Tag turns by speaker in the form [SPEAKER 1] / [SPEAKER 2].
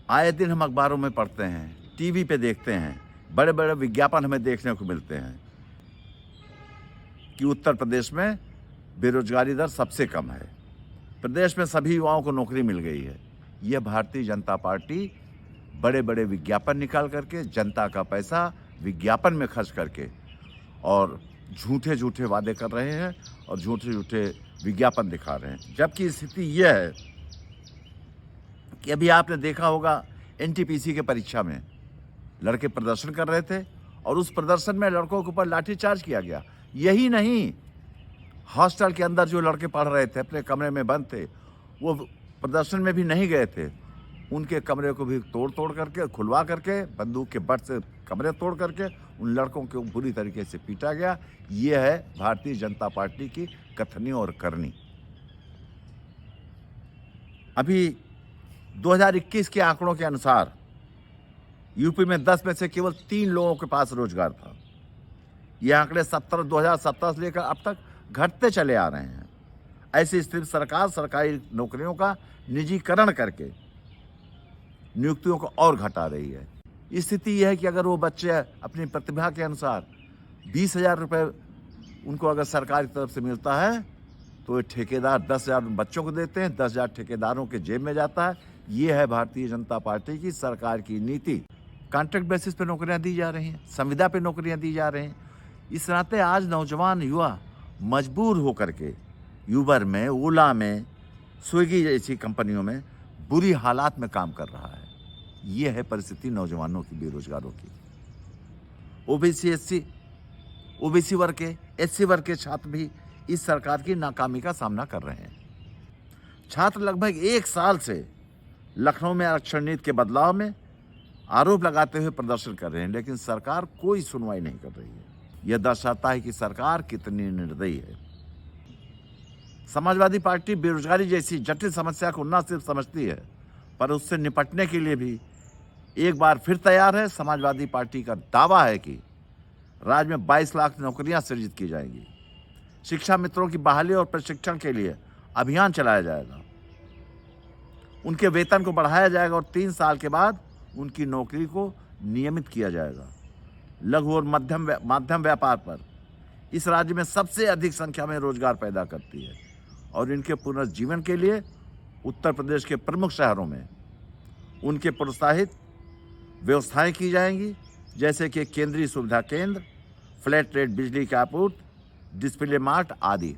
[SPEAKER 1] आए दिन हम अखबारों में पढ़ते हैं, टीवी पे देखते हैं, बड़े बड़े विज्ञापन हमें देखने को मिलते हैं कि उत्तर प्रदेश में बेरोजगारी दर सबसे कम है, प्रदेश में सभी युवाओं को नौकरी मिल गई है। यह भारतीय जनता पार्टी बड़े बड़े विज्ञापन निकाल करके, जनता का पैसा विज्ञापन में खर्च करके और झूठे झूठे वादे कर रहे हैं और झूठे झूठे विज्ञापन दिखा रहे हैं। जबकि स्थिति यह है कि अभी आपने देखा होगा एनटीपीसी के परीक्षा में लड़के प्रदर्शन कर रहे थे और उस प्रदर्शन में लड़कों के ऊपर लाठीचार्ज किया गया। यही नहीं, हॉस्टल के अंदर जो लड़के पढ़ रहे थे, अपने कमरे में बंद थे, वो प्रदर्शन में भी नहीं गए थे, उनके कमरे को भी तोड़ करके, खुलवा करके, बंदूक के बट से कमरे तोड़ करके उन लड़कों को बुरी तरीके से पीटा गया। ये है भारतीय जनता पार्टी की कथनी और करनी। अभी 2021 के आंकड़ों के अनुसार यूपी में 10 में से केवल 3 लोगों के पास रोजगार था। ये आंकड़े 2017 से लेकर अब तक घटते चले आ रहे हैं। ऐसी स्थिति सरकार सरकारी नौकरियों का निजीकरण करके नियुक्तियों को और घटा रही है। स्थिति यह है कि अगर वो बच्चे अपनी प्रतिभा के अनुसार 20,000 रुपये उनको अगर सरकार की तरफ से मिलता है तो ये ठेकेदार 10,000 बच्चों को देते हैं, 10,000 ठेकेदारों के जेब में जाता है। ये है भारतीय जनता पार्टी की सरकार की नीति। कॉन्ट्रैक्ट बेसिस पे नौकरियां दी जा रही हैं, संविदा पे नौकरियां दी जा रही हैं। इस नाते आज नौजवान युवा मजबूर होकर के यूबर में, ओला में, स्विगी जैसी कंपनियों में बुरी हालात में काम कर रहा है। ये है परिस्थिति नौजवानों की, बेरोजगारों की। ओबीसी, एससी, ओबीसी वर्ग के, एससी वर्ग के छात्र भी इस सरकार की नाकामी का सामना कर रहे हैं। छात्र लगभग 1 साल से लखनऊ में आरक्षण नीति के बदलाव में आरोप लगाते हुए प्रदर्शन कर रहे हैं, लेकिन सरकार कोई सुनवाई नहीं कर रही है। यह दर्शाता है कि सरकार कितनी निर्दयी है। समाजवादी पार्टी बेरोजगारी जैसी जटिल समस्या को न सिर्फ समझती है, पर उससे निपटने के लिए भी एक बार फिर तैयार है। समाजवादी पार्टी का दावा है कि राज्य में 22 लाख नौकरियां सृजित की जाएंगी। शिक्षा मित्रों की बहाली और प्रशिक्षण के लिए अभियान चलाया जाएगा। उनके वेतन को बढ़ाया जाएगा और 3 साल के बाद उनकी नौकरी को नियमित किया जाएगा। लघु और मध्यम व्यापार पर इस राज्य में सबसे अधिक संख्या में रोजगार पैदा करती है और इनके पुनर्जीवन के लिए उत्तर प्रदेश के प्रमुख शहरों में उनके प्रोत्साहित व्यवस्थाएं की जाएंगी, जैसे कि केंद्रीय सुविधा केंद्र, फ्लैट रेट बिजली की आपूर्ति, डिस्प्ले मार्ट आदि।